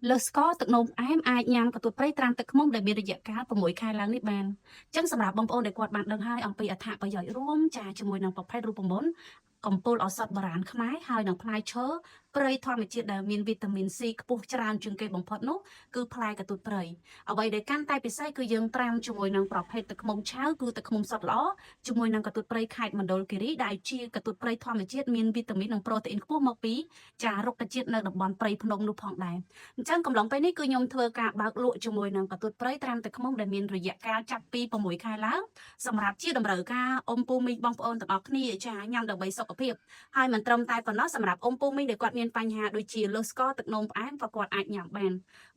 លើស្ករទឹកនោមផ្អែមអាចញ៉ាំកន្ទួតព្រៃត្រាំទឹកឃ្មុំដែលមានរយៈកាល6 ខែឡើងនេះបានអញ្ចឹងសម្រាប់បងប្អូនដែលគាត់បានដឹងហើយអំពីអត្ថប្រយោជន៍រួមចាជាមួយនឹងប្រភេទរូបមន្តកំពូលឱសថបុរាណខ្មែរហើយនឹងផ្លែឈើព្រៃធម្មជាតិដែលមានវីតាមីន C ខ្ពស់ច្រើនជាងគេបំផុតនោះគឺផ្លែកន្ទួតព្រៃអ្វីដែលកាន់តែពិសេសគឺយើងត្រាំជាមួយនឹងប្រភេទទឹកឃ្មុំឆៅគឺទឹកឃ្មុំសុទ្ធល្អជាមួយនឹងកន្ទួតព្រៃខេត្តមណ្ឌលគិរីដែលជាកន្ទួតព្រៃធម្មជាតិមានវីតាមីននិងប្រូតេអ៊ីនខ្ពស់មកពីចារុក្ខជាតិនៅតំបន់ព្រៃភ្នំនោះផងដែរអញ្ចឹងកំឡុងពេលនេះគឺខ្ញុំធ្វើការបើកលក់ជាមួយនឹងកន្ទួតព្រៃត្រាំទឹកឃ្មុំដែលមានរយៈកាលចាប់ពី6 ខែឡើងសម្រាប់ជាតម្រូវការអ៊ំពូមីងបងប្អូនទាំងអស់គ្នាចាញ៉ាំដើម្បីសុខភាពហើយមិនត្រឹមតែប៉ុណ្ណោះសម្រាប់អ៊ំពូមីងដែលគាត់មានបញ្ហាដូចជាលើសស្ករទឹកនោមផ្អែមក៏គាត់អាចញ៉ាំបាន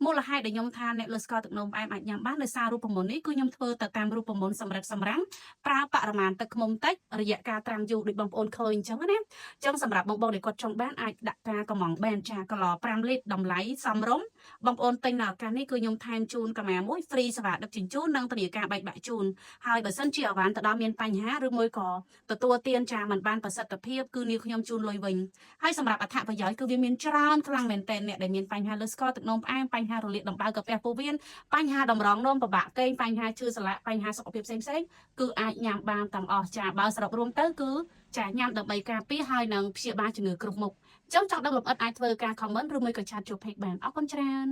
មូលហេតុដែលខ្ញុំថាអ្នកលើសស្ករទឹកនោមផ្អែមអាចញ៉ាំបានដោយសាររូបមន្តនេះគឺខ្ញុំធ្វើទៅតាមរូបមន្តសម្រិតសម្រាំងប្រើបរិមាណទឹកឃ្មុំតិចរយៈកាលត្រាំយូរដូចបងប្អូនឃើញអញ្ចឹងណាអញ្ចឹងសម្រាប់បងប្អូនដែលគាត់ចង់បានអាចដាក់ការកំងបានចាកន្ល5លីត្រតម្លៃសមរម្យបងប្អូនទិញនៅឱកាសនេះគឺខ្ញុំថែមជូនកាម៉ាមួយហ្វ្រីសេវាដឹកជញ្ជូននិងធានាការបែកបាក់ជូនហើយបើសិនជាអវ៉ាន់ទៅដល់មានបញ្ហាឬមួយក៏ទទួលទានចាមិនបានប្រសិទ្ធភាពគឺនាងខ្ញុំជូនលុយវិញហើយសម្រាប់អត្ថប្រយោជន៍គឺវាមានច្រើនខ្លាំងមែនទែនអ្នកដែលមានបញ្ហាលើស្ករទឹកនោមផ្អែមបញ្ហារលាកដំបៅកាពះពោះវៀនបញ្ហាតម្រងនោមពិបាកកេងបញ្ហាឈឺសន្លាក់បញ្ហាសុខភាពផ្សេងៗគឺអាចញ៉ាំបានទាំងអស់ចាបើសរុបរួមទៅគឺចាញ៉ាំដើម្បីការពារហើយនឹងព្យាបាលជំងឺគ្រប់មុខអញ្ចឹងចង់ដឹងលម្អិតអាចធ្វើការ comment ឬមួយក៏ឆាតចូល page បានអរគុណច្រើន